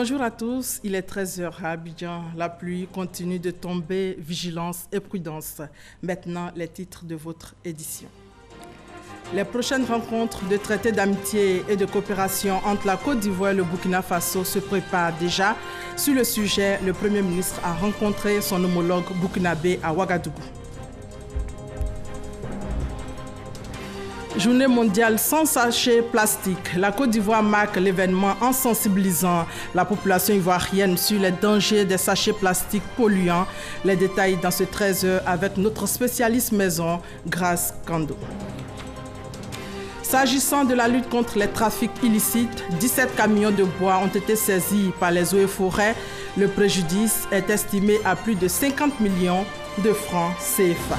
Bonjour à tous, il est 13 heures à Abidjan. La pluie continue de tomber, vigilance et prudence. Maintenant, les titres de votre édition. Les prochaines rencontres de traités d'amitié et de coopération entre la Côte d'Ivoire et le Burkina Faso se préparent déjà. Sur le sujet, le Premier ministre a rencontré son homologue burkinabé à Ouagadougou. Journée mondiale sans sachets plastiques. La Côte d'Ivoire marque l'événement en sensibilisant la population ivoirienne sur les dangers des sachets plastiques polluants. Les détails dans ce 13h avec notre spécialiste maison, Grace Kando. S'agissant de la lutte contre les trafics illicites, 17 camions de bois ont été saisis par les eaux et forêts. Le préjudice est estimé à plus de 50 millions de francs CFA.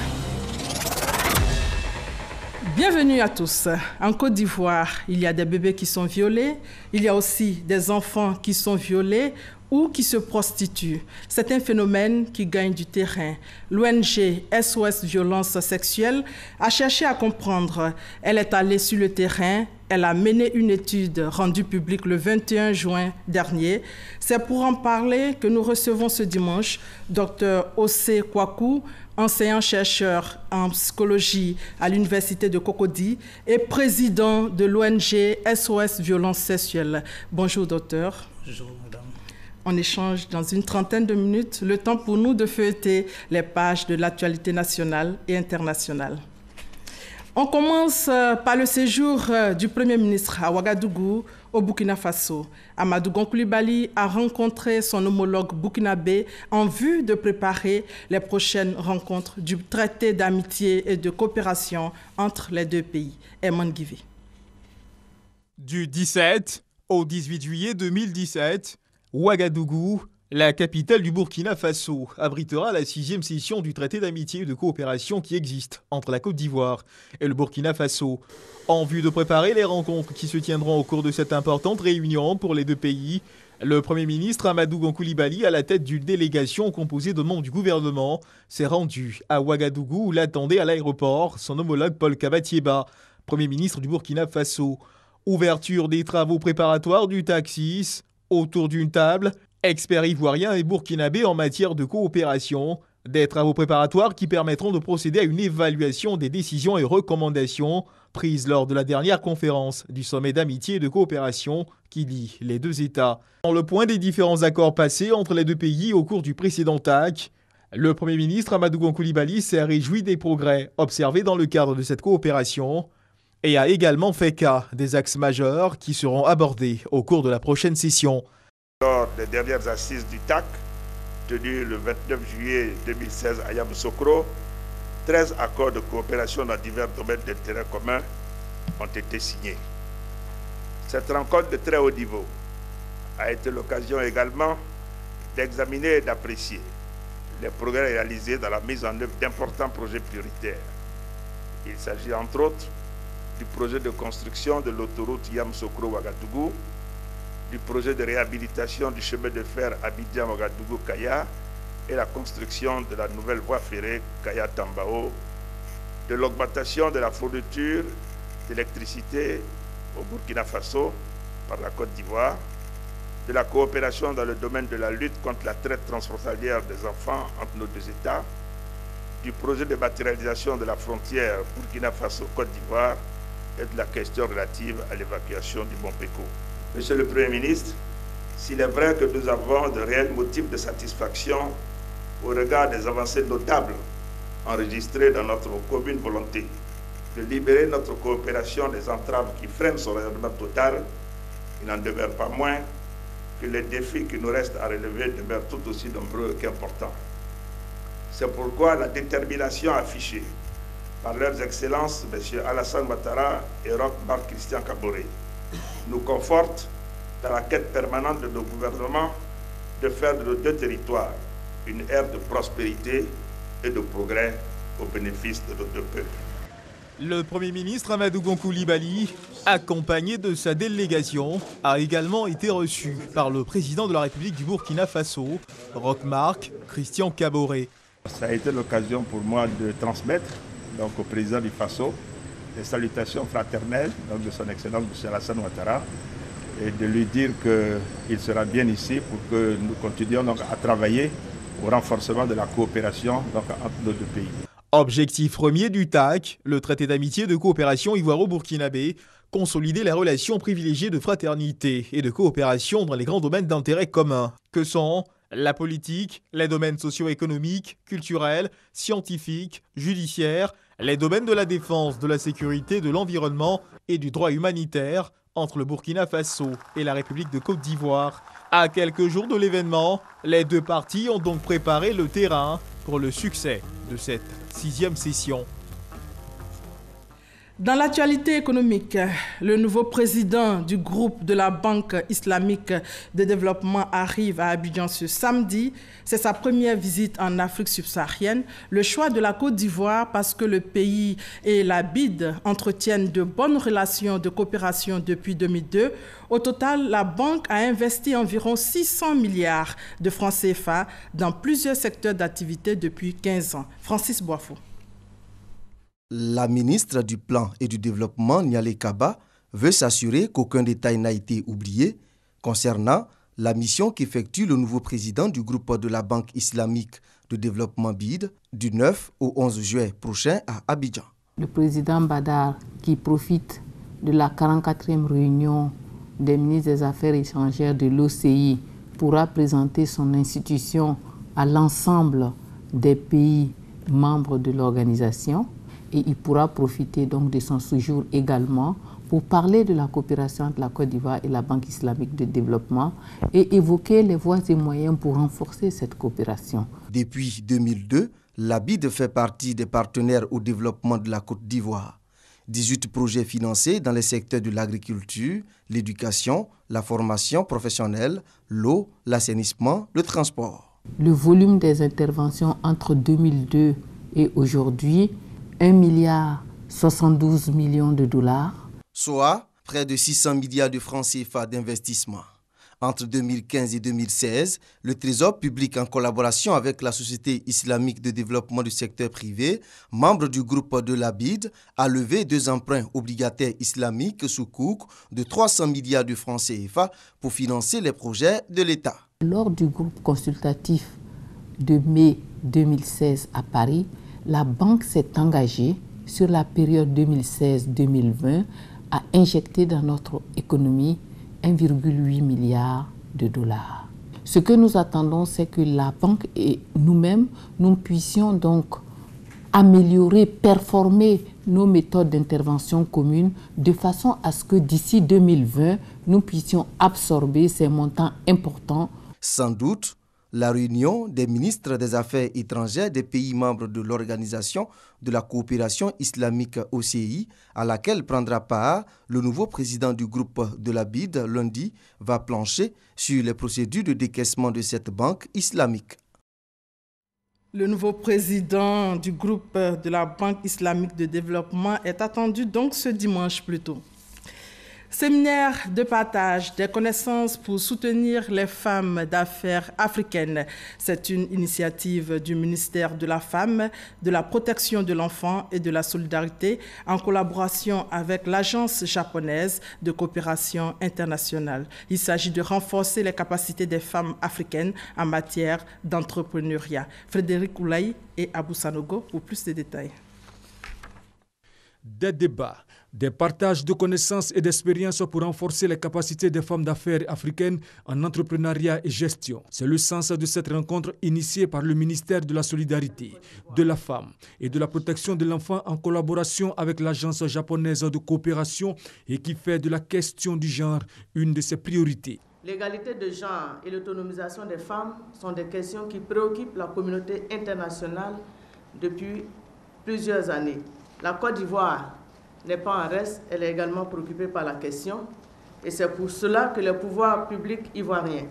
Bienvenue à tous. En Côte d'Ivoire, il y a des bébés qui sont violés, il y a aussi des enfants qui sont violés ou qui se prostituent. C'est un phénomène qui gagne du terrain. L'ONG SOS Violence Sexuelle a cherché à comprendre. Elle est allée sur le terrain. Elle a mené une étude rendue publique le 21 juin dernier. C'est pour en parler que nous recevons ce dimanche Dr Ossé Kwaku, enseignant-chercheur en psychologie à l'Université de Cocody et président de l'ONG SOS Violence Sexuelle. Bonjour, docteur. Bonjour, madame. On échange dans une trentaine de minutes, le temps pour nous de feuilleter les pages de l'actualité nationale et internationale. On commence par le séjour du Premier ministre à Ouagadougou, au Burkina Faso. Amadou Gon Coulibaly a rencontré son homologue burkinabé en vue de préparer les prochaines rencontres du traité d'amitié et de coopération entre les deux pays. Eman Guivi. Du 17 au 18 juillet 2017, Ouagadougou, la capitale du Burkina Faso, abritera la 6e session du traité d'amitié et de coopération qui existe entre la Côte d'Ivoire et le Burkina Faso, en vue de préparer les rencontres qui se tiendront au cours de cette importante réunion pour les deux pays. Le Premier ministre Amadou Gon Coulibaly, à la tête d'une délégation composée de membres du gouvernement, s'est rendu à Ouagadougou où l'attendait à l'aéroport son homologue Paul Kabatieba, Premier ministre du Burkina Faso. Ouverture des travaux préparatoires du taxis autour d'une table. Experts ivoiriens et burkinabés en matière de coopération, des travaux préparatoires qui permettront de procéder à une évaluation des décisions et recommandations prises lors de la dernière conférence du sommet d'amitié et de coopération qui lie les deux États. Dans le point des différents accords passés entre les deux pays au cours du précédent TAC, le Premier ministre Amadou Gon Coulibaly s'est réjoui des progrès observés dans le cadre de cette coopération et a également fait cas des axes majeurs qui seront abordés au cours de la prochaine session. Lors des dernières assises du TAC, tenues le 29 juillet 2016 à Yamoussoukro, 13 accords de coopération dans divers domaines d'intérêt commun ont été signés. Cette rencontre de très haut niveau a été l'occasion également d'examiner et d'apprécier les progrès réalisés dans la mise en œuvre d'importants projets prioritaires. Il s'agit entre autres du projet de construction de l'autoroute Yamoussoukro-Ouagadougou, du projet de réhabilitation du chemin de fer Abidjan-Ouagadougou-Kaya et la construction de la nouvelle voie ferrée Kaya-Tambao, de l'augmentation de la fourniture d'électricité au Burkina Faso par la Côte d'Ivoire, de la coopération dans le domaine de la lutte contre la traite transfrontalière des enfants entre nos deux États, du projet de matérialisation de la frontière Burkina Faso-Côte d'Ivoire et de la question relative à l'évacuation du Mont Péco. Monsieur le Premier ministre, s'il est vrai que nous avons de réels motifs de satisfaction au regard des avancées notables enregistrées dans notre commune volonté de libérer notre coopération des entraves qui freinent son rayonnement total, il n'en demeure pas moins que les défis qui nous restent à relever demeurent tout aussi nombreux qu'importants. C'est pourquoi la détermination affichée par leurs excellences, M. Alassane Ouattara et Roch Marc Christian Kaboré, nous conforte dans la quête permanente de nos gouvernements de faire de nos deux territoires une ère de prospérité et de progrès au bénéfice de nos deux peuples. Le Premier ministre Amadou Gon Coulibaly, accompagné de sa délégation, a également été reçu par le président de la République du Burkina Faso, Roch Marc Christian Kaboré. Ça a été l'occasion pour moi de transmettre au président du Faso les salutations fraternelles de son Excellence M. Alassane Ouattara et de lui dire qu'il sera bien ici pour que nous continuions donc à travailler au renforcement de la coopération donc, entre nos deux pays. Objectif premier du TAC, le traité d'amitié de coopération ivoiro-burkinabé, consolider les relations privilégiées de fraternité et de coopération dans les grands domaines d'intérêt commun, que sont la politique, les domaines socio-économiques, culturels, scientifiques, judiciaires, les domaines de la défense, de la sécurité, de l'environnement et du droit humanitaire entre le Burkina Faso et la République de Côte d'Ivoire. À quelques jours de l'événement, les deux parties ont donc préparé le terrain pour le succès de cette 6e session. Dans l'actualité économique, le nouveau président du groupe de la Banque islamique de développement arrive à Abidjan ce samedi. C'est sa première visite en Afrique subsaharienne. Le choix de la Côte d'Ivoire parce que le pays et la BID entretiennent de bonnes relations de coopération depuis 2002. Au total, la banque a investi environ 600 milliards de francs CFA dans plusieurs secteurs d'activité depuis 15 ans. Francis Boifo. La ministre du Plan et du Développement, Nialé Kaba, veut s'assurer qu'aucun détail n'a été oublié concernant la mission qu'effectue le nouveau président du groupe de la Banque islamique de développement BID du 9 au 11 juillet prochain à Abidjan. Le président Badar, qui profite de la 44e réunion des ministres des Affaires étrangères de l'OCI, pourra présenter son institution à l'ensemble des pays membres de l'organisation. Et il pourra profiter donc de son séjour également pour parler de la coopération entre la Côte d'Ivoire et la Banque islamique de développement et évoquer les voies et moyens pour renforcer cette coopération. Depuis 2002, la BID fait partie des partenaires au développement de la Côte d'Ivoire. 18 projets financés dans les secteurs de l'agriculture, l'éducation, la formation professionnelle, l'eau, l'assainissement, le transport. Le volume des interventions entre 2002 et aujourd'hui, 1,72 milliard de dollars. Soit près de 600 milliards de francs CFA d'investissement. Entre 2015 et 2016, le Trésor public, en collaboration avec la Société islamique de développement du secteur privé, membre du groupe de la BID, a levé 2 emprunts obligataires islamiques sukuk de 300 milliards de francs CFA pour financer les projets de l'État. Lors du groupe consultatif de mai 2016 à Paris, la banque s'est engagée sur la période 2016-2020 à injecter dans notre économie 1,8 milliard de dollars. Ce que nous attendons, c'est que la banque et nous-mêmes, nous puissions donc améliorer, performer nos méthodes d'intervention communes de façon à ce que d'ici 2020, nous puissions absorber ces montants importants. Sans doute, la réunion des ministres des Affaires étrangères des pays membres de l'Organisation de la coopération islamique OCI, à laquelle prendra part le nouveau président du groupe de la BID lundi, va plancher sur les procédures de décaissement de cette banque islamique. Le nouveau président du groupe de la Banque islamique de développement est attendu donc ce dimanche plus tôt. Séminaire de partage des connaissances pour soutenir les femmes d'affaires africaines. C'est une initiative du ministère de la Femme, de la Protection de l'Enfant et de la Solidarité en collaboration avec l'Agence japonaise de coopération internationale. Il s'agit de renforcer les capacités des femmes africaines en matière d'entrepreneuriat. Frédéric Oulaï et Abou Sanogo pour plus de détails. Des débats, des partages de connaissances et d'expériences pour renforcer les capacités des femmes d'affaires africaines en entrepreneuriat et gestion. C'est le sens de cette rencontre initiée par le ministère de la Solidarité, de la Femme et de la Protection de l'Enfant en collaboration avec l'Agence japonaise de coopération et qui fait de la question du genre une de ses priorités. L'égalité de genre et l'autonomisation des femmes sont des questions qui préoccupent la communauté internationale depuis plusieurs années. La Côte d'Ivoire n'est pas en reste, elle est également préoccupée par la question et c'est pour cela que les pouvoirs publics ivoiriens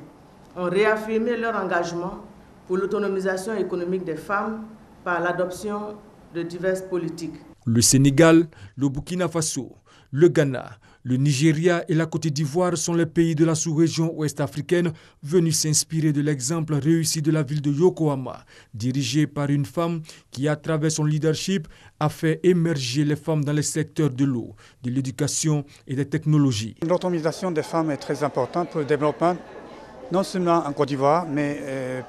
ont réaffirmé leur engagement pour l'autonomisation économique des femmes par l'adoption de diverses politiques. Le Sénégal, le Burkina Faso, le Ghana, Le Nigeria et la Côte d'Ivoire sont les pays de la sous-région ouest africaine venus s'inspirer de l'exemple réussi de la ville de Yokohama, dirigée par une femme qui, à travers son leadership, a fait émerger les femmes dans les secteurs de l'eau, de l'éducation et des technologies. L'autonomisation des femmes est très importante pour le développement, non seulement en Côte d'Ivoire, mais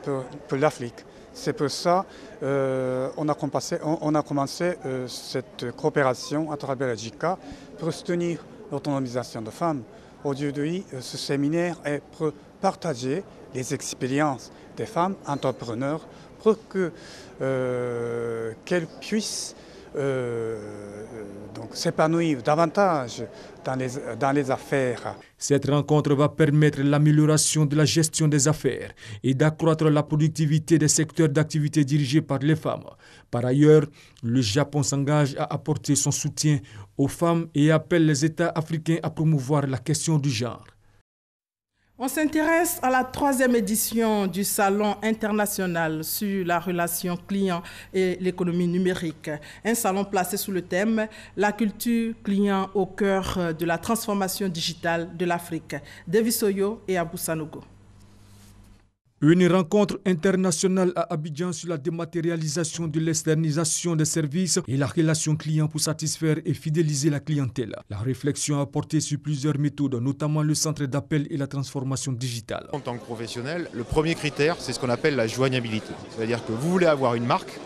pour l'Afrique. C'est pour ça qu'on a commencé cette coopération à travers la JICA pour soutenir l'autonomisation des femmes. Aujourd'hui, ce séminaire est pour partager les expériences des femmes entrepreneurs pour qu'elles puissent s'épanouir davantage dans les affaires. Cette rencontre va permettre l'amélioration de la gestion des affaires et d'accroître la productivité des secteurs d'activité dirigés par les femmes. Par ailleurs, le Japon s'engage à apporter son soutien aux femmes et appelle les États africains à promouvoir la question du genre. On s'intéresse à la 3e édition du Salon international sur la relation client et l'économie numérique. Un salon placé sous le thème « La culture client au cœur de la transformation digitale de l'Afrique ». Davis Oyo et Abou Sanogo. Une rencontre internationale à Abidjan sur la dématérialisation de l'externalisation des services et la relation client pour satisfaire et fidéliser la clientèle. La réflexion a porté sur plusieurs méthodes, notamment le centre d'appel et la transformation digitale. En tant que professionnel, le premier critère, c'est ce qu'on appelle la joignabilité. C'est-à-dire que vous voulez avoir une marque,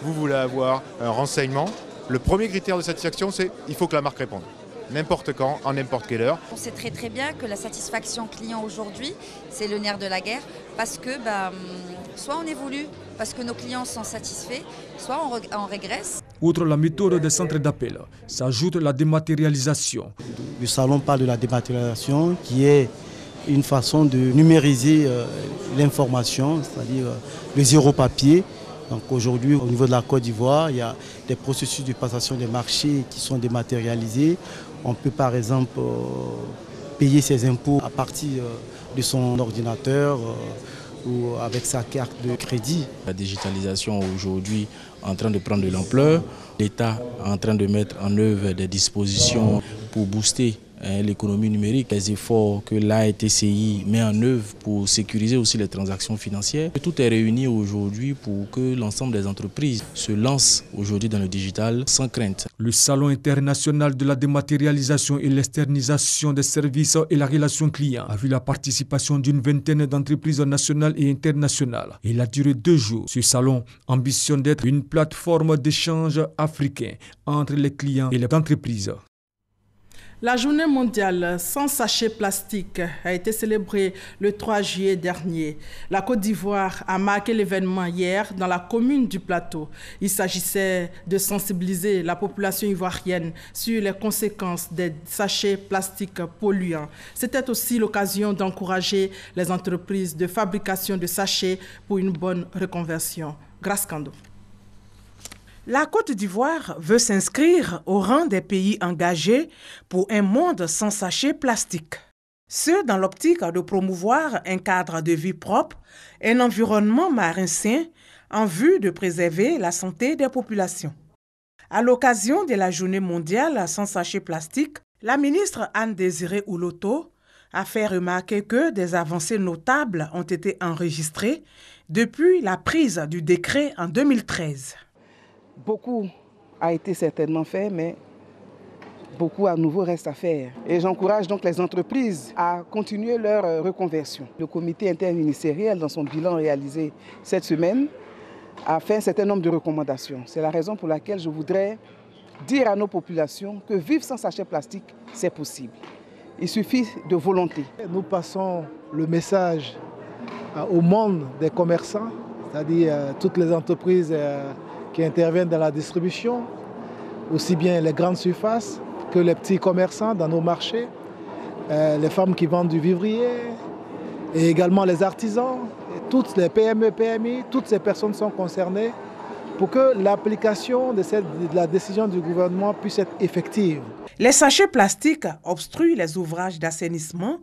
vous voulez avoir un renseignement. Le premier critère de satisfaction, c'est qu'il faut que la marque réponde. N'importe quand, en n'importe quelle heure. On sait très très bien que la satisfaction client aujourd'hui, c'est le nerf de la guerre parce que soit on évolue parce que nos clients sont satisfaits, soit on régresse. Outre la méthode des centres d'appel, s'ajoute la dématérialisation. Le salon parle de la dématérialisation qui est une façon de numériser l'information, c'est-à-dire le zéro papier. Donc aujourd'hui, au niveau de la Côte d'Ivoire, il y a des processus de passation des marchés qui sont dématérialisés. On peut par exemple payer ses impôts à partir de son ordinateur ou avec sa carte de crédit. La digitalisation aujourd'hui est en train de prendre de l'ampleur. L'État est en train de mettre en œuvre des dispositions pour booster l'économie numérique, les efforts que l'AETCI met en œuvre pour sécuriser aussi les transactions financières. Tout est réuni aujourd'hui pour que l'ensemble des entreprises se lancent aujourd'hui dans le digital sans crainte. Le Salon international de la dématérialisation et l'externalisation des services et la relation client a vu la participation d'une vingtaine d'entreprises nationales et internationales. Il a duré 2 jours. Ce salon ambitionne d'être une plateforme d'échange africain entre les clients et les entreprises. La journée mondiale sans sachets plastique a été célébrée le 3 juillet dernier. La Côte d'Ivoire a marqué l'événement hier dans la commune du Plateau. Il s'agissait de sensibiliser la population ivoirienne sur les conséquences des sachets plastiques polluants. C'était aussi l'occasion d'encourager les entreprises de fabrication de sachets pour une bonne reconversion. Grâce Kando. La Côte d'Ivoire veut s'inscrire au rang des pays engagés pour un monde sans sachets plastiques. Ce, dans l'optique de promouvoir un cadre de vie propre, un environnement marin sain, en vue de préserver la santé des populations. À l'occasion de la Journée mondiale sans sachets plastiques, la ministre Anne-Désirée Ouloto a fait remarquer que des avancées notables ont été enregistrées depuis la prise du décret en 2013. Beaucoup a été certainement fait, mais beaucoup à nouveau reste à faire. Et j'encourage donc les entreprises à continuer leur reconversion. Le comité interministériel, dans son bilan réalisé cette semaine, a fait un certain nombre de recommandations. C'est la raison pour laquelle je voudrais dire à nos populations que vivre sans sachet plastique, c'est possible. Il suffit de volonté. Nous passons le message au monde des commerçants, c'est-à-dire toutes les entreprises qui interviennent dans la distribution, aussi bien les grandes surfaces que les petits commerçants dans nos marchés, les femmes qui vendent du vivrier et également les artisans, et toutes les PME, PMI, toutes ces personnes sont concernées pour que l'application de la décision du gouvernement puisse être effective. Les sachets plastiques obstruent les ouvrages d'assainissement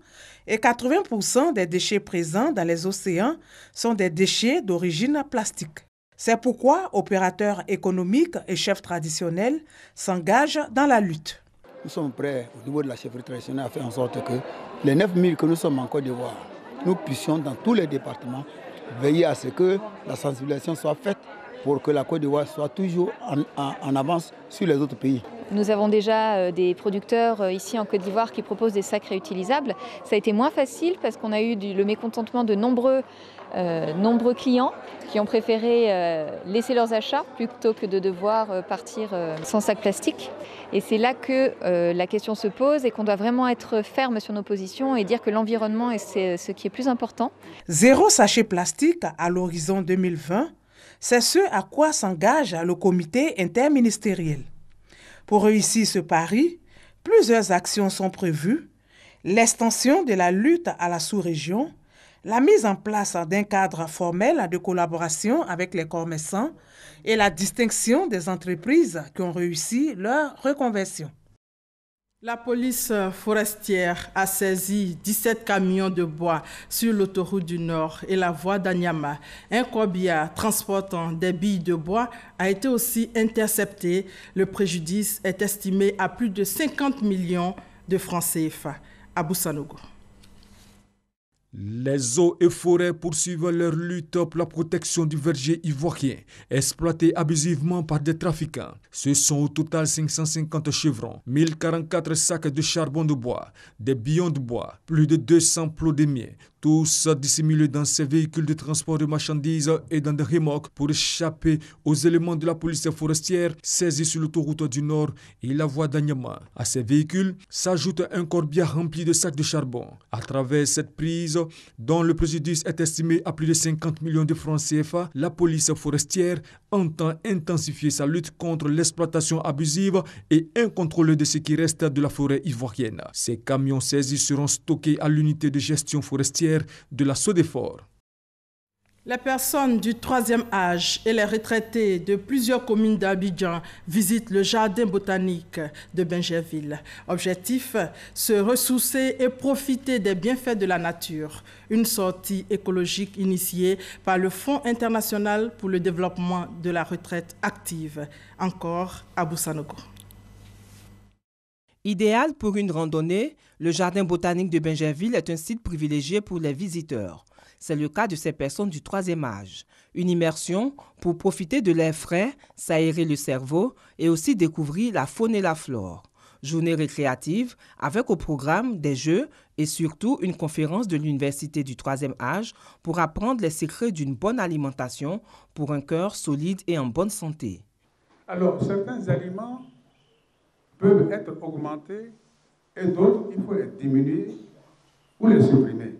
et 80% des déchets présents dans les océans sont des déchets d'origine plastique. C'est pourquoi opérateurs économiques et chefs traditionnels s'engagent dans la lutte. nous sommes prêts au niveau de la chefferie traditionnelle à faire en sorte que les 9000 que nous sommes en Côte d'Ivoire, nous puissions dans tous les départements veiller à ce que la sensibilisation soit faite pour que la Côte d'Ivoire soit toujours en avance sur les autres pays. Nous avons déjà des producteurs ici en Côte d'Ivoire qui proposent des sacs réutilisables. Ça a été moins facile parce qu'on a eu le mécontentement de nombreux clients qui ont préféré laisser leurs achats plutôt que de devoir partir sans sac plastique. Et c'est là que la question se pose et qu'on doit vraiment être ferme sur nos positions et dire que l'environnement c'est ce qui est plus important. 0 sachet plastique à l'horizon 2020, c'est ce à quoi s'engage le comité interministériel. Pour réussir ce pari, plusieurs actions sont prévues. L'extension de la lutte à la sous-région, la mise en place d'un cadre formel de collaboration avec les commerçants et la distinction des entreprises qui ont réussi leur reconversion. La police forestière a saisi 17 camions de bois sur l'autoroute du Nord et la voie d'Anyama. Un corbillard transportant des billes de bois a été aussi intercepté. Le préjudice est estimé à plus de 50 millions de francs CFA. Abou Sanogo. Les eaux et forêts poursuivent leur lutte pour la protection du verger ivoirien, exploité abusivement par des trafiquants. Ce sont au total 550 chevrons, 1044 sacs de charbon de bois, des billons de bois, plus de 200 plots de mien, tous dissimulés dans ces véhicules de transport de marchandises et dans des remorques pour échapper aux éléments de la police forestière saisis sur l'autoroute du Nord et la voie d'Anyama. À ces véhicules s'ajoute un corbillard rempli de sacs de charbon. À travers cette prise, dont le préjudice est estimé à plus de 50 millions de francs CFA, la police forestière entend intensifier sa lutte contre l'exploitation abusive et incontrôlée de ce qui reste de la forêt ivoirienne. Ces camions saisis seront stockés à l'unité de gestion forestière de la Sodefort. Les personnes du 3e âge et les retraités de plusieurs communes d'Abidjan visitent le jardin botanique de Bingerville. Objectif, se ressourcer et profiter des bienfaits de la nature. Une sortie écologique initiée par le Fonds international pour le développement de la retraite active. Encore Abou Sanogo. Idéal pour une randonnée, le jardin botanique de Bingerville est un site privilégié pour les visiteurs. C'est le cas de ces personnes du 3e âge. Une immersion pour profiter de l'air frais, s'aérer le cerveau et aussi découvrir la faune et la flore. Journée récréative avec au programme des jeux et surtout une conférence de l'Université du 3e âge pour apprendre les secrets d'une bonne alimentation pour un cœur solide et en bonne santé. Alors, certains aliments peuvent être augmentés et d'autres, il faut les diminuer ou les supprimer.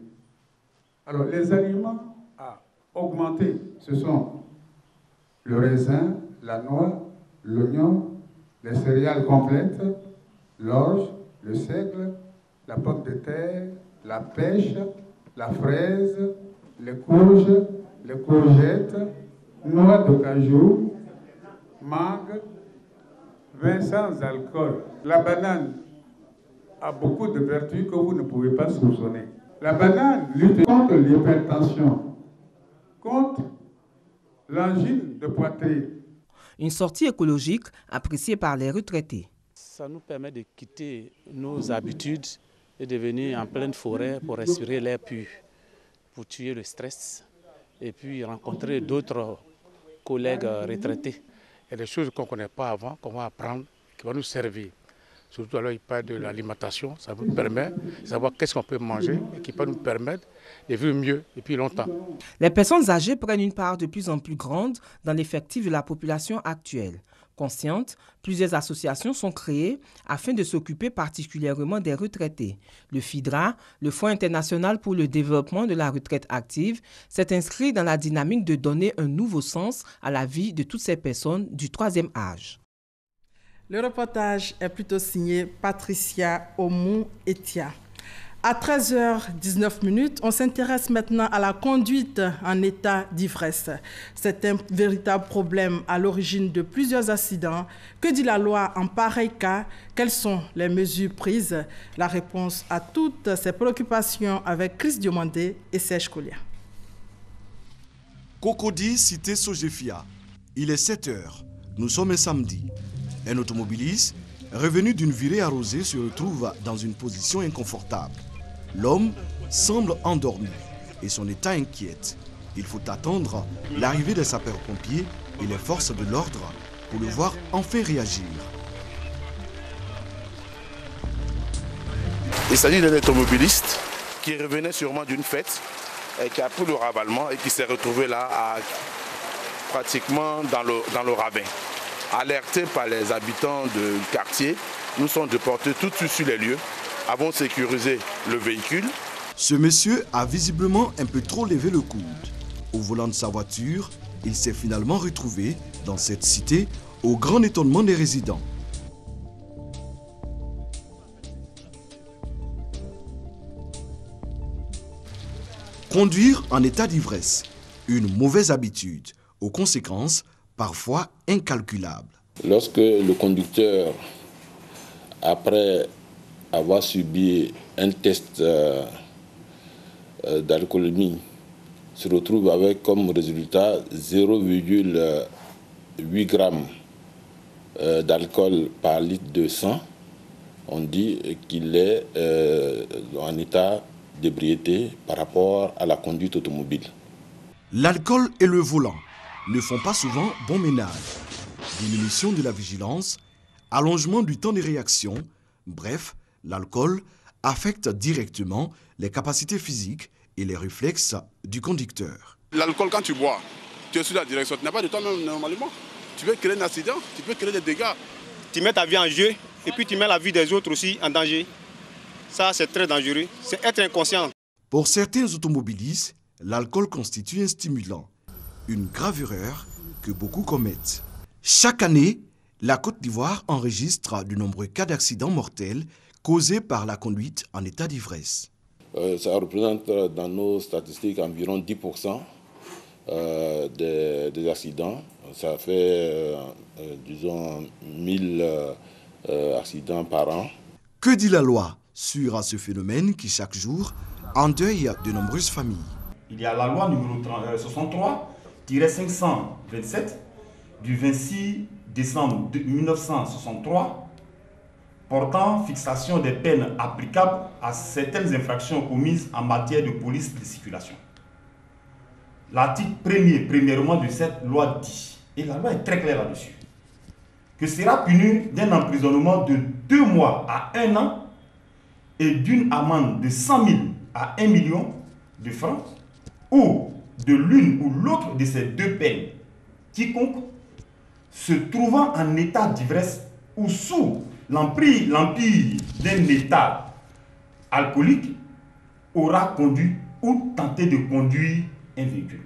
Alors, les aliments à augmenter, ce sont le raisin, la noix, l'oignon, les céréales complètes, l'orge, le seigle, la pomme de terre, la pêche, la fraise, les courges, les courgettes, noix de cajou, mangue, vin sans alcool. La banane a beaucoup de vertus que vous ne pouvez pas soupçonner. La banane lutte contre l'hypertension, contre l'angine de poitrine. Une sortie écologique appréciée par les retraités. Ça nous permet de quitter nos habitudes et de venir en pleine forêt pour respirer l'air pur, pour tuer le stress et puis rencontrer d'autres collègues retraités. Il y a des choses qu'on ne connaît pas avant, qu'on va apprendre, qui vont nous servir. Surtout alors il parle de l'alimentation, ça nous permet de savoir qu'est-ce qu'on peut manger et qui peut nous permettre de vivre mieux depuis longtemps. Les personnes âgées prennent une part de plus en plus grande dans l'effectif de la population actuelle. Conscientes, plusieurs associations sont créées afin de s'occuper particulièrement des retraités. Le FIDRA, le Fonds international pour le développement de la retraite active, s'est inscrit dans la dynamique de donner un nouveau sens à la vie de toutes ces personnes du 3e âge. Le reportage est plutôt signé Patricia Omou-Etia. À 13h19, on s'intéresse maintenant à la conduite en état d'ivresse. C'est un véritable problème à l'origine de plusieurs accidents. Que dit la loi en pareil cas? Quelles sont les mesures prises? La réponse à toutes ces préoccupations avec Chris Diomandé et Serge Collia. Cocody, cité Sogefia. Il est 7h. Nous sommes un samedi. Un automobiliste revenu d'une virée arrosée, se retrouve dans une position inconfortable. L'homme semble endormi et son état inquiète. Il faut attendre l'arrivée des sapeurs-pompiers et les forces de l'ordre pour le voir enfin réagir. Il s'agit d'un automobiliste qui revenait sûrement d'une fête et qui a pris le ravalement et qui s'est retrouvé là pratiquement dans le ravin. Alertés par les habitants du quartier, nous sommes déportés tout de suite sur les lieux, avons sécurisé le véhicule. Ce monsieur a visiblement un peu trop levé le coude. Au volant de sa voiture, il s'est finalement retrouvé dans cette cité au grand étonnement des résidents. Conduire en état d'ivresse, une mauvaise habitude, aux conséquences parfois incalculables. Lorsque le conducteur, après avoir subi un test d'alcoolémie, se retrouve avec comme résultat 0,8 g d'alcool par litre de sang, on dit qu'il est en état d'ébriété par rapport à la conduite automobile. L'alcool et le volant ne font pas souvent bon ménage. Diminution de la vigilance, allongement du temps de réaction, bref, l'alcool affecte directement les capacités physiques et les réflexes du conducteur. L'alcool, quand tu bois, tu es sur la direction, tu n'as pas de temps normalement. Tu peux créer un accident, tu peux créer des dégâts. Tu mets ta vie en jeu et puis tu mets la vie des autres aussi en danger. Ça, c'est très dangereux. C'est être inconscient. Pour certains automobilistes, l'alcool constitue un stimulant. Une grave erreur que beaucoup commettent. Chaque année, la Côte d'Ivoire enregistre de nombreux cas d'accidents mortels causés par la conduite en état d'ivresse. Ça représente dans nos statistiques environ 10% des accidents. Ça fait, disons, 1000 accidents par an. Que dit la loi sur ce phénomène qui, chaque jour, endeuille de nombreuses familles? Il y a la loi numéro 63-527 du 26 décembre 1963 portant fixation des peines applicables à certaines infractions commises en matière de police de circulation. L'article premièrement de cette loi dit, et la loi est très claire là-dessus, que sera puni d'un emprisonnement de 2 mois à 1 an et d'une amende de 100 000 à 1 million de francs, ou de l'une ou l'autre de ces deux peines, quiconque se trouvant en état d'ivresse ou sous l'empire d'un état alcoolique aura conduit ou tenté de conduire un véhicule.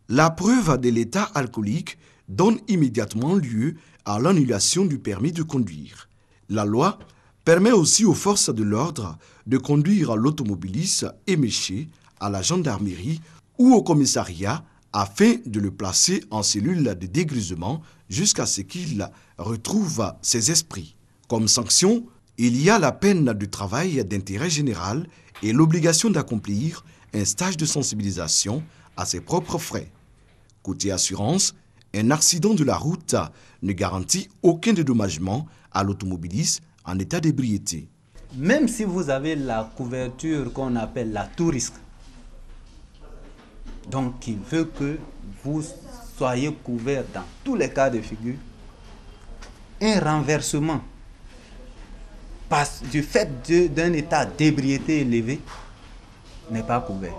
La preuve de l'état alcoolique donne immédiatement lieu à l'annulation du permis de conduire. La loi permet aussi aux forces de l'ordre de conduire l'automobiliste éméché à la gendarmerie ou au commissariat afin de le placer en cellule de dégrisement jusqu'à ce qu'il retrouve ses esprits. Comme sanction, il y a la peine de travail d'intérêt général et l'obligation d'accomplir un stage de sensibilisation à ses propres frais. Côté assurance, un accident de la route ne garantit aucun dédommagement à l'automobiliste en état d'ébriété. Même si vous avez la couverture qu'on appelle la tout risque, donc qui veut que vous soyez couvert dans tous les cas de figure, un renversement du fait d'un état d'ébriété élevé n'est pas couvert.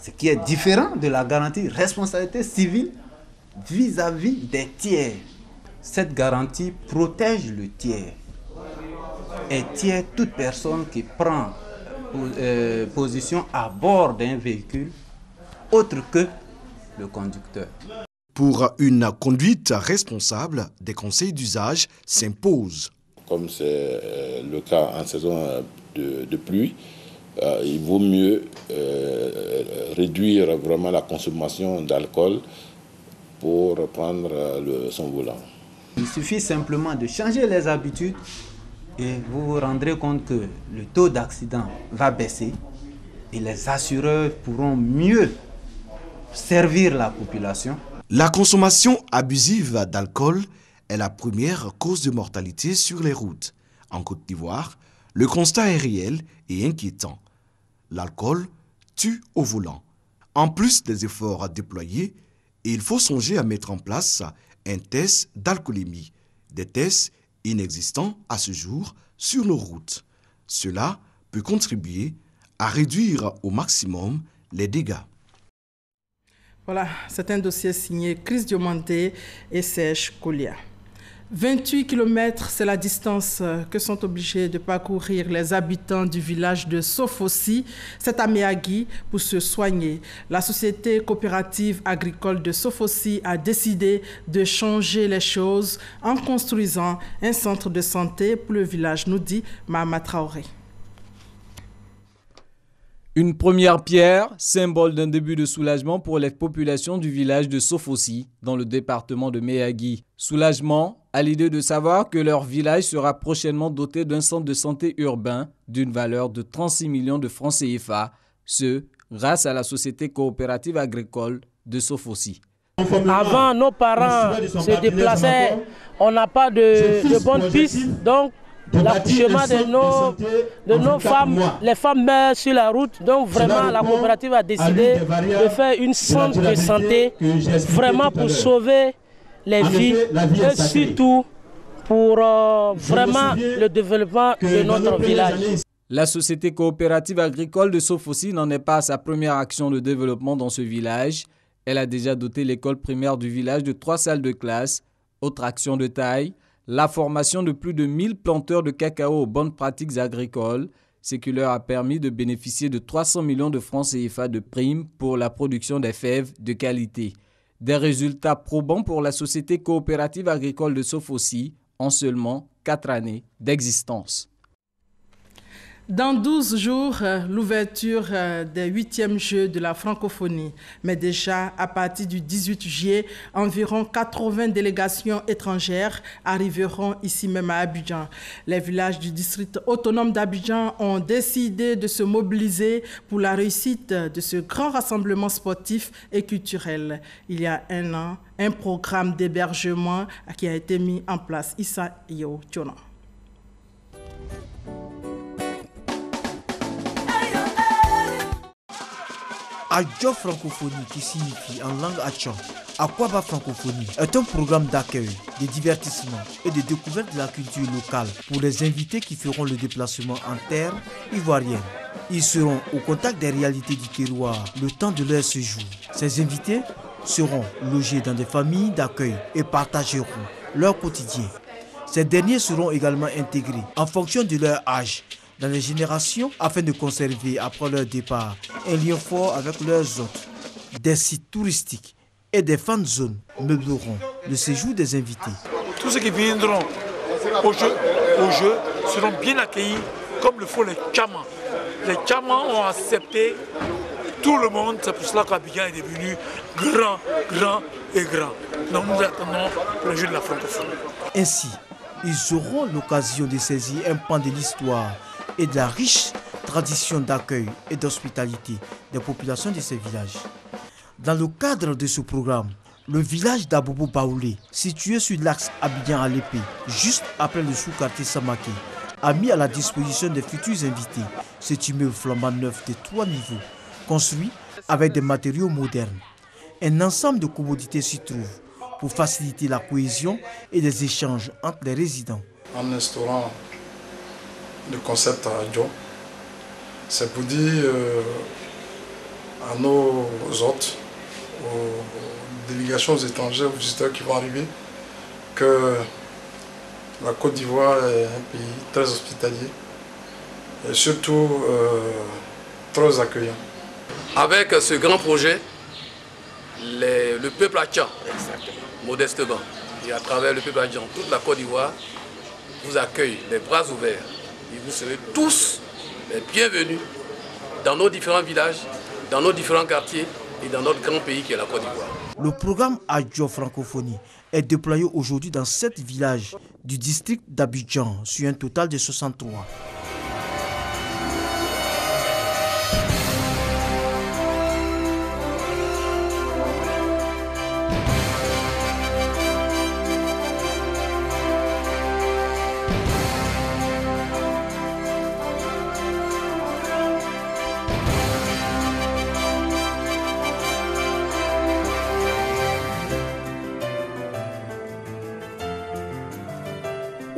Ce qui est différent de la garantie responsabilité civile vis-à-vis des tiers. Cette garantie protège le tiers. Et tiers toute personne qui prend position à bord d'un véhicule autre que le conducteur. Pour une conduite responsable, des conseils d'usage s'imposent. Comme c'est le cas en saison de pluie, il vaut mieux réduire vraiment la consommation d'alcool pour prendre son volant. Il suffit simplement de changer les habitudes et vous vous rendrez compte que le taux d'accident va baisser et les assureurs pourront mieux servir la population. La consommation abusive d'alcool est la première cause de mortalité sur les routes. En Côte d'Ivoire, le constat est réel et inquiétant. L'alcool tue au volant. En plus des efforts à déployer, il faut songer à mettre en place un test d'alcoolémie, des tests inexistants à ce jour sur nos routes. Cela peut contribuer à réduire au maximum les dégâts. Voilà, c'est un dossier signé Chris Diomandé et Serge Collier. 28 km, c'est la distance que sont obligés de parcourir les habitants du village de Sofossi, c'est à Méagui, pour se soigner. La société coopérative agricole de Sofossi a décidé de changer les choses en construisant un centre de santé pour le village, nous dit Mahama Traoré. Une première pierre, symbole d'un début de soulagement pour les populations du village de Sofossi, dans le département de Méagui. Soulagement à l'idée de savoir que leur village sera prochainement doté d'un centre de santé urbain d'une valeur de 36 millions de francs CFA, ce grâce à la société coopérative agricole de Sofossi. Avant, nos parents se déplaçaient, on n'a pas de bonnes pistes, donc l'accouchement de nos femmes, les femmes meurent sur la route. Donc vraiment, la coopérative a décidé de faire une centre de santé vraiment pour sauver les vies et surtout pour vraiment le développement de notre village. La société coopérative agricole de Sofossi n'en est pas à sa première action de développement dans ce village. Elle a déjà doté l'école primaire du village de 3 salles de classe. Autre action de taille, la formation de plus de 1000 planteurs de cacao aux bonnes pratiques agricoles, ce qui leur a permis de bénéficier de 300 millions de francs CFA de primes pour la production des fèves de qualité. Des résultats probants pour la société coopérative agricole de Sofossi en seulement 4 années d'existence. Dans 12 jours, l'ouverture des 8e Jeux de la francophonie. Mais déjà, à partir du 18 juillet, environ 80 délégations étrangères arriveront ici même à Abidjan. Les villages du district autonome d'Abidjan ont décidé de se mobiliser pour la réussite de ce grand rassemblement sportif et culturel. Il y a un an, un programme d'hébergement qui a été mis en place. Issa Iyo Tchona. Adjo Francophonie, qui signifie en langue Hatchan, Akwaba Francophonie, est un programme d'accueil, de divertissement et de découverte de la culture locale pour les invités qui feront le déplacement en terre ivoirienne. Ils seront au contact des réalités du terroir le temps de leur séjour. Ces invités seront logés dans des familles d'accueil et partageront leur quotidien. Ces derniers seront également intégrés en fonction de leur âge dans les générations afin de conserver après leur départ un lien fort avec leurs hôtes. Des sites touristiques et des fan zones meubleront le séjour des invités. Tous ceux qui viendront au jeu seront bien accueillis comme le font les Tchamans. Les Tchamans ont accepté tout le monde, c'est pour cela qu'Abidjan est devenu grand et grand. Donc nous attendons le jeu de la francophonie. Ainsi, ils auront l'occasion de saisir un pan de l'histoire et de la riche tradition d'accueil et d'hospitalité des populations de ces villages. Dans le cadre de ce programme, le village d'Abobo Baoulé, situé sur l'axe Abidjan-Alépé, juste après le sous-quartier Samaké, a mis à la disposition des futurs invités cet immeuble flambant neuf de 3 niveaux, construit avec des matériaux modernes. Un ensemble de commodités s'y trouve pour faciliter la cohésion et les échanges entre les résidents. En instaurant le concept à Adjo, c'est pour dire à nos hôtes, aux délégations étrangères, aux visiteurs qui vont arriver, que la Côte d'Ivoire est un pays très hospitalier et surtout très accueillant. Avec ce grand projet, le peuple Hatchan, modestement, et à travers le peuple Hatchan, toute la Côte d'Ivoire vous accueille les bras ouverts. Et vous serez tous les bienvenus dans nos différents villages, dans nos différents quartiers et dans notre grand pays qui est la Côte d'Ivoire. Le programme Adjo Francophonie est déployé aujourd'hui dans 7 villages du district d'Abidjan sur un total de 63.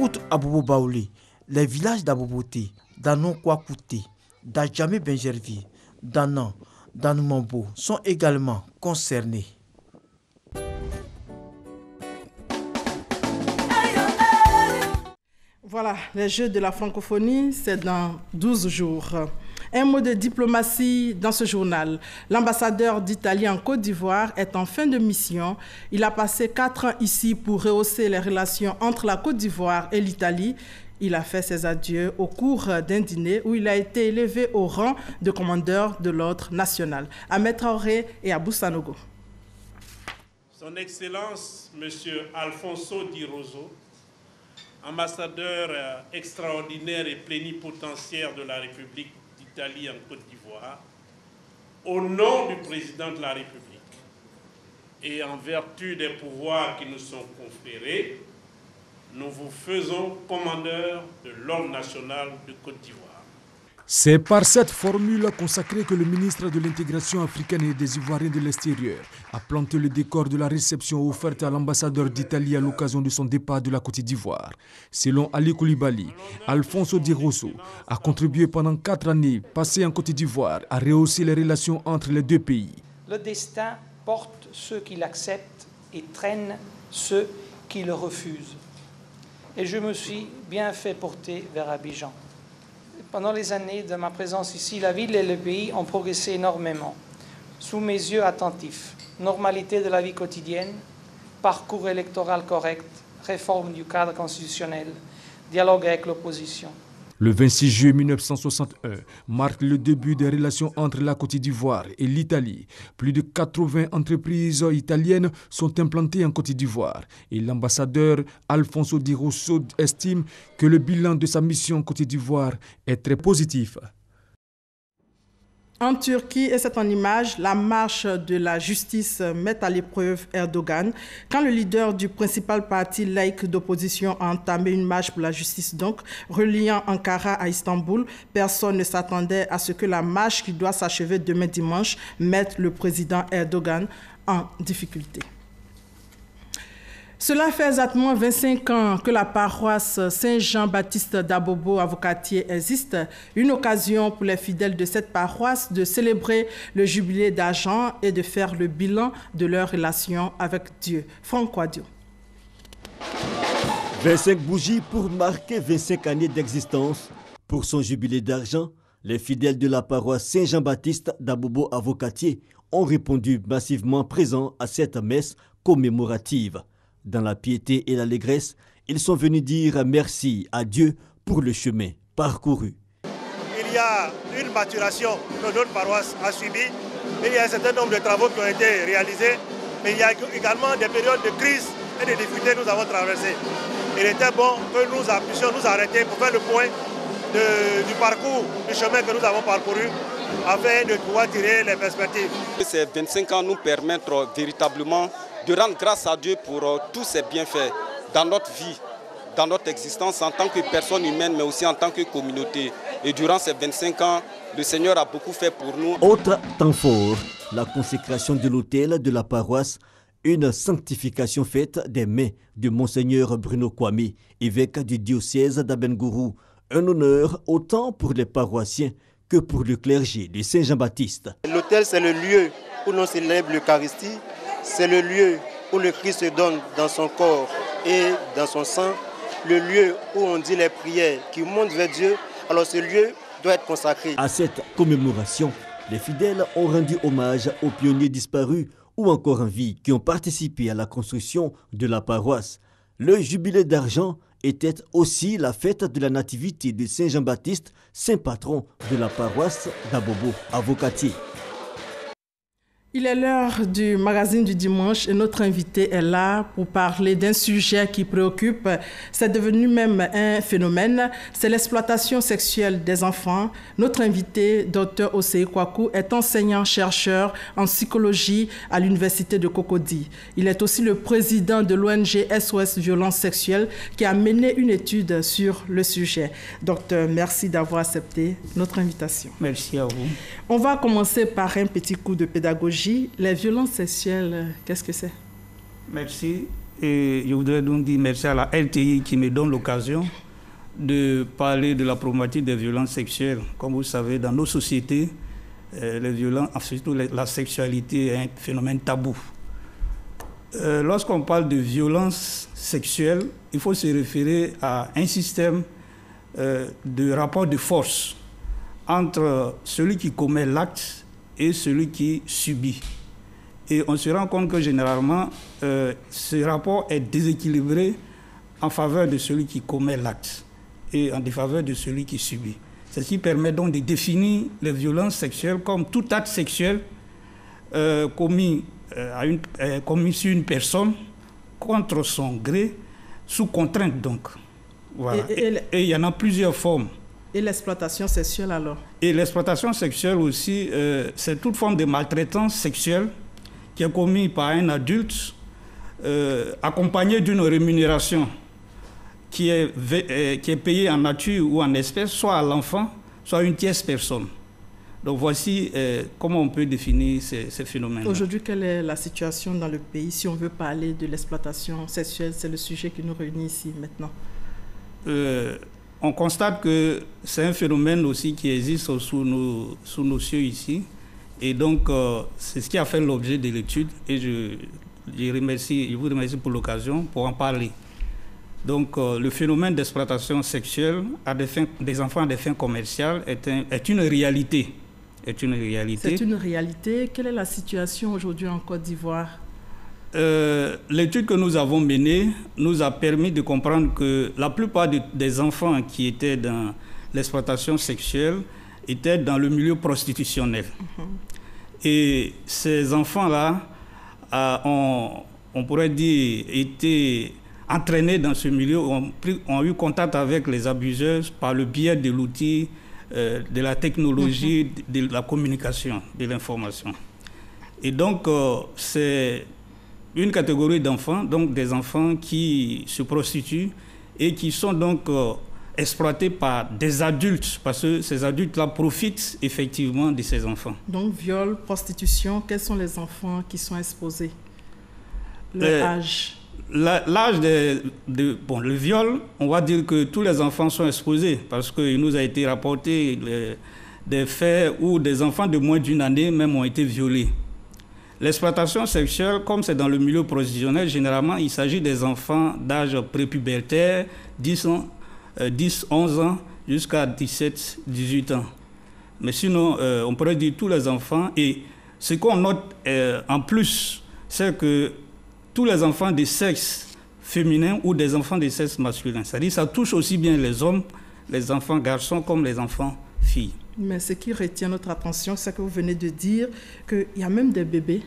Outre Abobo Baoulé, les villages d'Aboboté, d'Anon-Kwakouté, d'Adjamé-Benjervi, d'Anan, d'Anoumambo sont également concernés. Voilà, les Jeux de la francophonie, c'est dans 12 jours. Un mot de diplomatie dans ce journal. L'ambassadeur d'Italie en Côte d'Ivoire est en fin de mission. Il a passé 4 ans ici pour rehausser les relations entre la Côte d'Ivoire et l'Italie. Il a fait ses adieux au cours d'un dîner où il a été élevé au rang de commandeur de l'ordre national. Ahmed Traoré et Abou Sanogo. Son Excellence, M. Alfonso Di Rosso, ambassadeur extraordinaire et plénipotentiaire de la République d'Italie en Côte d'Ivoire, au nom du président de la République et en vertu des pouvoirs qui nous sont conférés, nous vous faisons commandeur de l'ordre national de Côte d'Ivoire. C'est par cette formule consacrée que le ministre de l'Intégration africaine et des Ivoiriens de l'extérieur a planté le décor de la réception offerte à l'ambassadeur d'Italie à l'occasion de son départ de la Côte d'Ivoire. Selon Ali Koulibaly, Alfonso Di Rosso a contribué pendant 4 années passées en Côte d'Ivoire à rehausser les relations entre les deux pays. Le destin porte ceux qui l'acceptent et traîne ceux qui le refusent. Et je me suis bien fait porter vers Abidjan. Pendant les années de ma présence ici, la ville et le pays ont progressé énormément. Sous mes yeux attentifs, normalité de la vie quotidienne, parcours électoral correct, réforme du cadre constitutionnel, dialogue avec l'opposition. Le 26 juillet 1961 marque le début des relations entre la Côte d'Ivoire et l'Italie. Plus de 80 entreprises italiennes sont implantées en Côte d'Ivoire et l'ambassadeur Alfonso Di Rosso estime que le bilan de sa mission en Côte d'Ivoire est très positif. En Turquie, et c'est en image, la marche de la justice met à l'épreuve Erdogan. Quand le leader du principal parti laïque d'opposition a entamé une marche pour la justice, donc reliant Ankara à Istanbul, personne ne s'attendait à ce que la marche qui doit s'achever demain dimanche mette le président Erdogan en difficulté. Cela fait exactement 25 ans que la paroisse Saint-Jean-Baptiste d'Abobo à Vocatier existe. Une occasion pour les fidèles de cette paroisse de célébrer le jubilé d'argent et de faire le bilan de leur relation avec Dieu. Franck Quadio. 25 bougies pour marquer 25 années d'existence. Pour son jubilé d'argent, les fidèles de la paroisse Saint-Jean-Baptiste d'Abobo à Vocatier ont répondu massivement présents à cette messe commémorative. Dans la piété et l'allégresse, ils sont venus dire merci à Dieu pour le chemin parcouru. Il y a une maturation que notre paroisse a subie. Il y a un certain nombre de travaux qui ont été réalisés, mais il y a également des périodes de crise et de difficultés que nous avons traversées. Il était bon que nous puissions nous arrêter pour faire le point du parcours, du chemin que nous avons parcouru, afin de pouvoir tirer les perspectives. Ces 25 ans nous permettent véritablement de rendre grâce à Dieu pour tous ses bienfaits dans notre vie, dans notre existence en tant que personne humaine, mais aussi en tant que communauté. Et durant ces 25 ans, le Seigneur a beaucoup fait pour nous. Autre temps fort, la consécration de l'autel de la paroisse, une sanctification faite des mains de Monseigneur Bruno Kwame, évêque du diocèse d'Abengourou. Un honneur autant pour les paroissiens que pour le clergé de Saint-Jean-Baptiste. L'autel, c'est le lieu où l'on célèbre l'Eucharistie. C'est le lieu où le Christ se donne dans son corps et dans son sang, le lieu où on dit les prières qui montent vers Dieu. Alors ce lieu doit être consacré. À cette commémoration, les fidèles ont rendu hommage aux pionniers disparus ou encore en vie qui ont participé à la construction de la paroisse. Le jubilé d'argent était aussi la fête de la nativité de Saint Jean-Baptiste, saint patron de la paroisse d'Abobo à Vocatier. Il est l'heure du magazine du dimanche et notre invité est là pour parler d'un sujet qui préoccupe. C'est devenu même un phénomène, c'est l'exploitation sexuelle des enfants. Notre invité, Dr Osei Kwaku, est enseignant-chercheur en psychologie à l'université de Cocody. Il est aussi le président de l'ONG SOS Violence Sexuelle qui a mené une étude sur le sujet. Docteur, merci d'avoir accepté notre invitation. Merci à vous. On va commencer par un petit coup de pédagogie. Les violences sexuelles, qu'est-ce que c'est? Merci. Et je voudrais donc dire merci à la LTI qui me donne l'occasion de parler de la problématique des violences sexuelles. Comme vous savez, dans nos sociétés, les violences, surtout la sexualité est un phénomène tabou. Lorsqu'on parle de violence sexuelle, il faut se référer à un système de rapport de force entre celui qui commet l'acte et celui qui subit. Et on se rend compte que généralement, ce rapport est déséquilibré en faveur de celui qui commet l'acte et en défaveur de celui qui subit. Ceci permet donc de définir les violences sexuelles comme tout acte sexuel commis sur une personne contre son gré, sous contrainte donc. Voilà. Et il y en a plusieurs formes. Et l'exploitation sexuelle alors? Et l'exploitation sexuelle aussi, c'est toute forme de maltraitance sexuelle qui est commise par un adulte accompagné d'une rémunération qui est payée en nature ou en espèces, soit à l'enfant, soit à une tierce personne. Donc voici comment on peut définir ces phénomènes. Aujourd'hui, quelle est la situation dans le pays? Si on veut parler de l'exploitation sexuelle, c'est le sujet qui nous réunit ici maintenant. On constate que c'est un phénomène aussi qui existe sous nos cieux ici. Et donc, c'est ce qui a fait l'objet de l'étude. Et je vous remercie pour l'occasion pour en parler. Donc, le phénomène d'exploitation sexuelle des enfants à des fins commerciales est une réalité. C'est une réalité. Quelle est la situation aujourd'hui en Côte d'Ivoire? L'étude que nous avons menée nous a permis de comprendre que la plupart des enfants qui étaient dans l'exploitation sexuelle étaient dans le milieu prostitutionnel. Et ces enfants-là on pourrait dire, étaient entraînés dans ce milieu, ont eu contact avec les abuseuses par le biais de l'outil de la technologie, de la communication, de l'information. Et donc, c'est une catégorie d'enfants, donc des enfants qui se prostituent et qui sont donc exploités par des adultes, parce que ces adultes-là profitent effectivement de ces enfants. Donc, viol, prostitution, quels sont les enfants qui sont exposés? L'âge? L'âge le viol, on va dire que tous les enfants sont exposés, parce qu'il nous a été rapporté des faits où des enfants de moins d'une année même ont été violés. L'exploitation sexuelle, comme c'est dans le milieu prostitutionnel, généralement, il s'agit des enfants d'âge prépubertaire, 10, 11 ans, jusqu'à 17, 18 ans. Mais sinon, on pourrait dire tous les enfants. Et ce qu'on note en plus, c'est que tous les enfants de sexe féminin ou des enfants de sexe masculin, c'est-à-dire ça touche aussi bien les hommes, les enfants garçons, comme les enfants filles. Mais ce qui retient notre attention, c'est que vous venez de dire qu'il y a même des bébés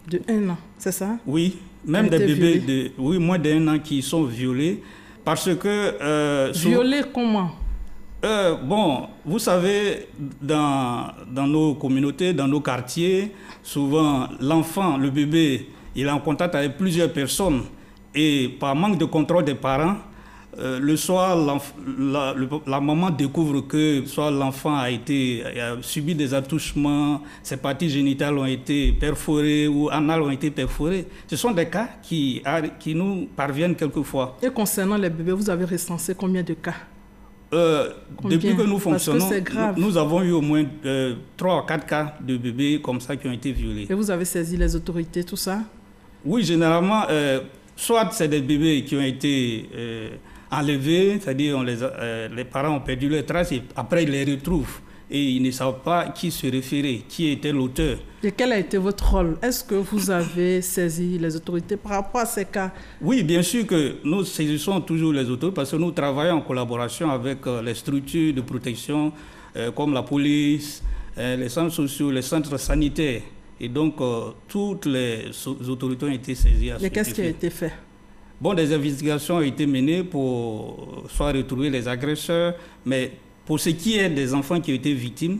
de 1 an, c'est ça? Oui, même des bébés de moins d'1 an qui sont violés parce que... violés comment? Bon, vous savez, dans nos communautés, dans nos quartiers, souvent l'enfant, le bébé, il est en contact avec plusieurs personnes et par manque de contrôle des parents, le soir, la maman découvre que soit l'enfant a subi des attouchements, ses parties génitales ont été perforées ou anales ont été perforées. Ce sont des cas qui nous parviennent quelquefois. Et concernant les bébés, vous avez recensé combien de cas? Depuis que nous fonctionnons, nous avons eu au moins 3 ou 4 cas de bébés comme ça qui ont été violés. Et vous avez saisi les autorités, tout ça? Oui, généralement, soit c'est des bébés qui ont été enlevés, c'est-à-dire les parents ont perdu leurs traces et après ils les retrouvent et ils ne savent pas qui se référer, qui était l'auteur. Et quel a été votre rôle? Est-ce que vous avez saisi les autorités par rapport à ces cas? Oui, bien sûr que nous saisissons toujours les autorités parce que nous travaillons en collaboration avec les structures de protection comme la police, les centres sociaux, les centres sanitaires. Et donc, toutes les autorités ont été saisies. Et qu'est-ce qui a été fait? Bon, des investigations ont été menées pour soit retrouver les agresseurs, mais pour ce qui est des enfants qui ont été victimes,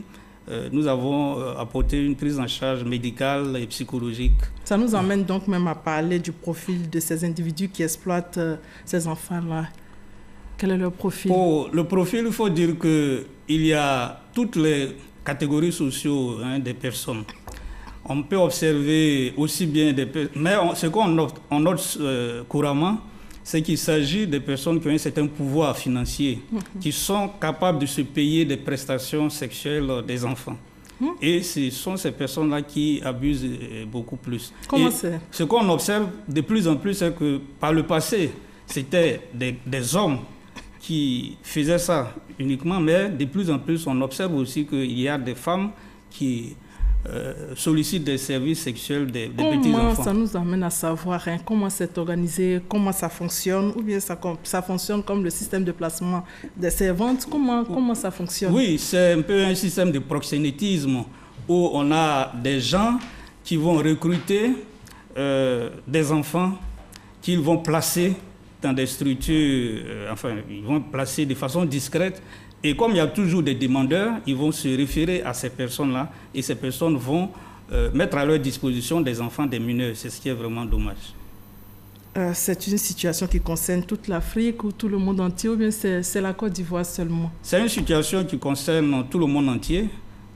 nous avons apporté une prise en charge médicale et psychologique. Ça nous emmène donc même à parler du profil de ces individus qui exploitent ces enfants-là. Quel est leur profil? Pour le profil, il faut dire qu'il y a toutes les catégories sociales des personnes. On peut observer aussi bien mais ce qu'on note couramment, c'est qu'il s'agit de personnes qui ont un certain pouvoir financier, qui sont capables de se payer des prestations sexuelles des enfants. Et ce sont ces personnes-là qui abusent beaucoup plus. Comment c'est? Ce qu'on observe de plus en plus, c'est que par le passé, c'était des hommes qui faisaient ça uniquement, mais de plus en plus, on observe aussi qu'il y a des femmes qui sollicitent des services sexuels des petits enfants. Comment ça nous amène à savoir comment c'est organisé, comment ça fonctionne, ou bien ça fonctionne comme le système de placement des servantes? Comment ça fonctionne? Oui, c'est un peu un système de proxénétisme où on a des gens qui vont recruter des enfants qu'ils vont placer dans des structures, ils vont placer de façon discrète. Et comme il y a toujours des demandeurs, ils vont se référer à ces personnes-là et ces personnes vont mettre à leur disposition des enfants, des mineurs. C'est ce qui est vraiment dommage. C'est une situation qui concerne toute l'Afrique ou tout le monde entier, ou bien c'est la Côte d'Ivoire seulement? C'est une situation qui concerne tout le monde entier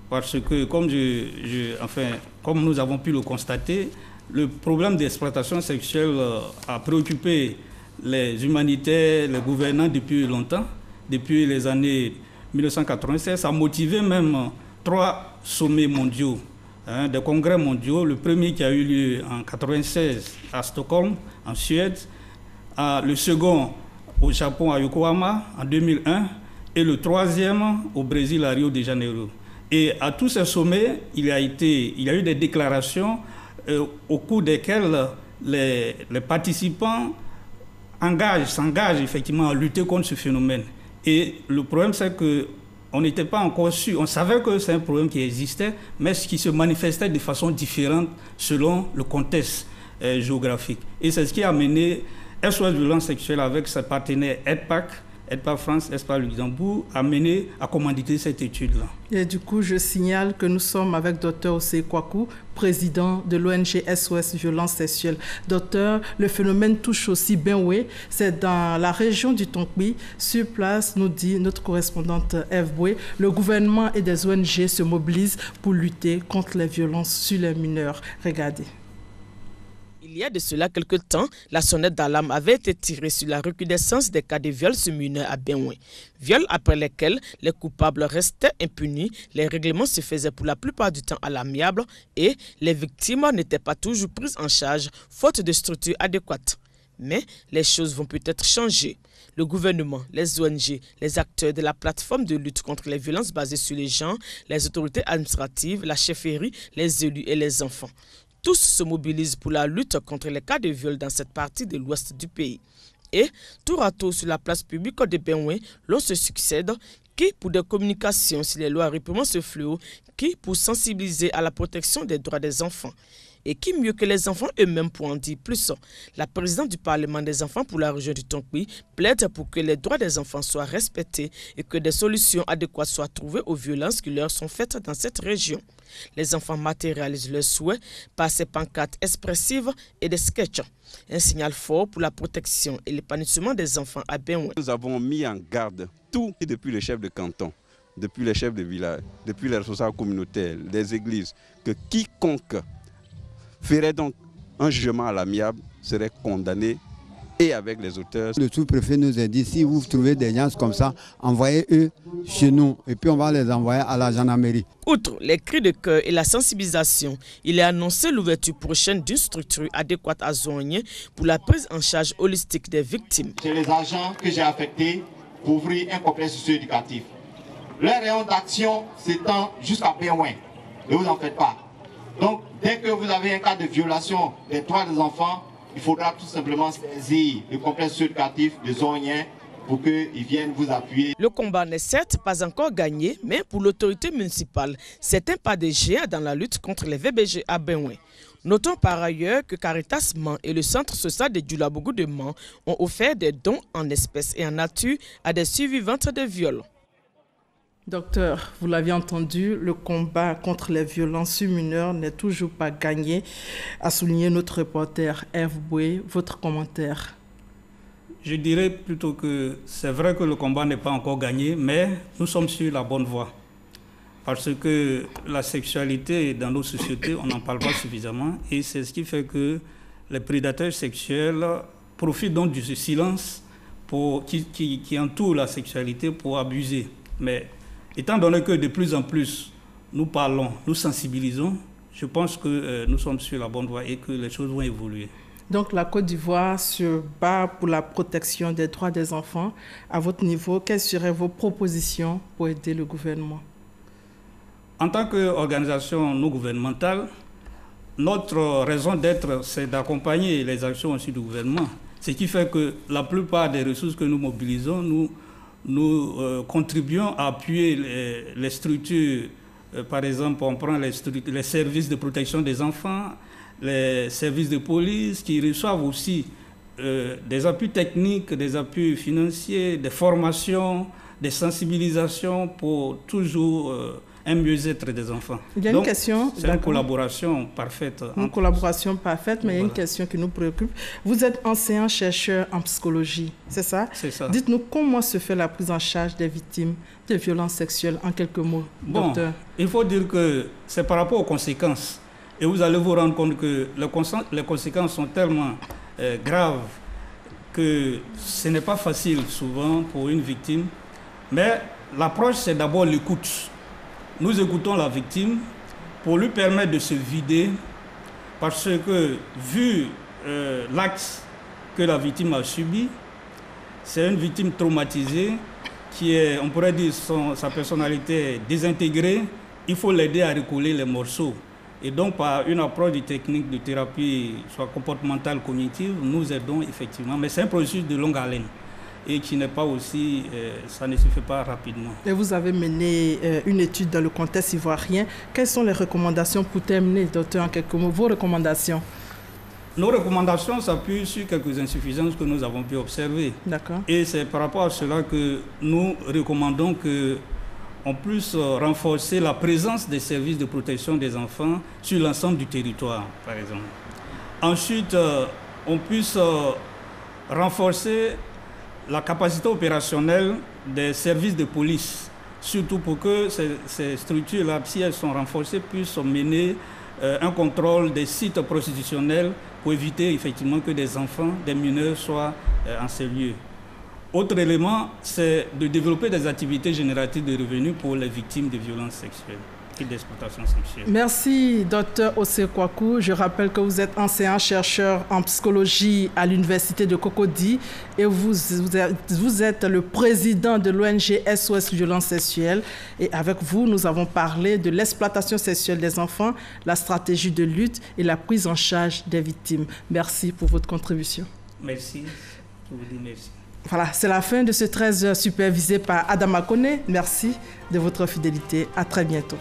parce que, comme nous avons pu le constater, le problème d'exploitation sexuelle a préoccupé les humanitaires, les gouvernants depuis longtemps. Depuis les années 1996, ça a motivé même 3 sommets mondiaux, des congrès mondiaux. Le premier qui a eu lieu en 1996 à Stockholm, en Suède, le second au Japon à Yokohama en 2001 et le troisième au Brésil à Rio de Janeiro. Et à tous ces sommets, il y a eu des déclarations au cours desquelles les participants s'engagent effectivement à lutter contre ce phénomène. Et le problème, c'est qu'on n'était pas encore sûr. On savait que c'est un problème qui existait, mais ce qui se manifestait de façon différente selon le contexte géographique. Et c'est ce qui a amené SOS Violence Sexuelle avec ses partenaires EDPAC France, ESPA Luxembourg, à commanditer cette étude-là. Et du coup, je signale que nous sommes avec Dr Osei Kwaku, président de l'ONG SOS Violence Sexuelle. Docteur, le phénomène touche aussi Benoué, c'est dans la région du Tonkpi. Sur place, nous dit notre correspondante Eve Boué, le gouvernement et des ONG se mobilisent pour lutter contre les violences sur les mineurs. Regardez. Il y a de cela quelques temps, la sonnette d'alarme avait été tirée sur la recrudescence des cas de viols sur mineurs à Benoué. Viols après lesquels les coupables restaient impunis, les règlements se faisaient pour la plupart du temps à l'amiable et les victimes n'étaient pas toujours prises en charge, faute de structures adéquates. Mais les choses vont peut-être changer. Le gouvernement, les ONG, les acteurs de la plateforme de lutte contre les violences basées sur les genres, les autorités administratives, la chefferie, les élus et les enfants. Tous se mobilisent pour la lutte contre les cas de viol dans cette partie de l'ouest du pays. Et, tour à tour sur la place publique de Benoué, l'on se succède, qui pour des communications sur les lois réprimant ce fléau, qui pour sensibiliser à la protection des droits des enfants. Et qui mieux que les enfants eux-mêmes pour en dire plus? La présidente du Parlement des enfants pour la région du Tonkpi plaide pour que les droits des enfants soient respectés et que des solutions adéquates soient trouvées aux violences qui leur sont faites dans cette région. Les enfants matérialisent leurs souhaits par ces pancartes expressives et des sketchs. Un signal fort pour la protection et l'épanouissement des enfants à Benoué. Nous avons mis en garde tout depuis le chef de canton, depuis les chefs de village, depuis les responsables communautaires, les églises, que quiconque ferait donc un jugement à l'amiable serait condamné et avec les auteurs. Le sous-préfet nous a dit, si vous trouvez des gens comme ça, envoyez-eux chez nous et puis on va les envoyer à la gendarmerie. Outre les cris de cœur et la sensibilisation, il est annoncé l'ouverture prochaine d'une structure adéquate à Zouagné pour la prise en charge holistique des victimes. J'ai les agents que j'ai affectés pour ouvrir un complexe socio-éducatif. Leur rayon d'action s'étend jusqu'à Benoué. Ne vous en faites pas. Donc, dès que vous avez un cas de violation des droits des enfants, il faudra tout simplement saisir le complexe socio-éducatif de Zouagné pour qu'ils viennent vous appuyer. Le combat n'est certes pas encore gagné, mais pour l'autorité municipale, c'est un pas de géant dans la lutte contre les VBG à Benoué. Notons par ailleurs que Caritas Mans et le centre social de Djoulabougou de Mans ont offert des dons en espèces et en nature à des survivantes de viols. Docteur, vous l'aviez entendu, le combat contre les violences sur mineurs n'est toujours pas gagné, a souligné notre reporter Eve Boué. Votre commentaire? Je dirais plutôt que c'est vrai que le combat n'est pas encore gagné, mais nous sommes sur la bonne voie. Parce que la sexualité dans nos sociétés, on n'en parle pas suffisamment. Et c'est ce qui fait que les prédateurs sexuels profitent donc du silence qui entoure la sexualité pour abuser. Mais étant donné que de plus en plus nous parlons, nous sensibilisons, je pense que nous sommes sur la bonne voie et que les choses vont évoluer. Donc la Côte d'Ivoire se bat pour la protection des droits des enfants. À votre niveau, quelles seraient vos propositions pour aider le gouvernement? En tant qu'organisation non gouvernementale, notre raison d'être, c'est d'accompagner les actions aussi du gouvernement. Ce qui fait que la plupart des ressources que nous mobilisons, nous contribuons à appuyer les structures. Par exemple, on prend les services de protection des enfants, les services de police qui reçoivent aussi des appuis techniques, des appuis financiers, des formations, des sensibilisations pour toujours un mieux-être des enfants. Il y a une question. C'est une collaboration parfaite. Une collaboration parfaite, mais il y a une question qui nous préoccupe. Vous êtes enseignant-chercheur en psychologie, c'est ça? C'est ça. Dites-nous comment se fait la prise en charge des victimes de violences sexuelles en quelques mots, docteur. Il faut dire que c'est par rapport aux conséquences. Et vous allez vous rendre compte que les conséquences sont tellement graves que ce n'est pas facile souvent pour une victime. Mais l'approche, c'est d'abord l'écoute. Nous écoutons la victime pour lui permettre de se vider parce que, vu l'acte que la victime a subi, c'est une victime traumatisée qui est, on pourrait dire, sa personnalité est désintégrée. Il faut l'aider à recoller les morceaux. Et donc, par une approche de technique de thérapie, soit comportementale, cognitive, nous aidons effectivement. Mais c'est un processus de longue haleine et qui n'est pas aussi, ça ne se fait pas rapidement. Et vous avez mené une étude dans le contexte ivoirien. Quelles sont les recommandations pour terminer, docteur, en quelques mots, vos recommandations? Nos recommandations s'appuient sur quelques insuffisances que nous avons pu observer. D'accord. Et c'est par rapport à cela que nous recommandons qu'on puisse renforcer la présence des services de protection des enfants sur l'ensemble du territoire, par exemple. Ensuite, on puisse renforcer la capacité opérationnelle des services de police, surtout pour que ces structures-là, si elles sont renforcées, puissent mener un contrôle des sites prostitutionnels pour éviter effectivement que des enfants, des mineurs soient en ces lieux. Autre élément, c'est de développer des activités génératives de revenus pour les victimes de violences sexuelles et d'exploitation sexuelle. Merci, Dr Osei Kwaku. Je rappelle que vous êtes enseignant-chercheur en psychologie à l'Université de Cocody et vous êtes le président de l'ONG SOS Violences Sexuelles. Et avec vous, nous avons parlé de l'exploitation sexuelle des enfants, la stratégie de lutte et la prise en charge des victimes. Merci pour votre contribution. Merci. Je vous dis merci. Voilà, c'est la fin de ce 13h supervisé par Adama Kone. Merci de votre fidélité. À très bientôt.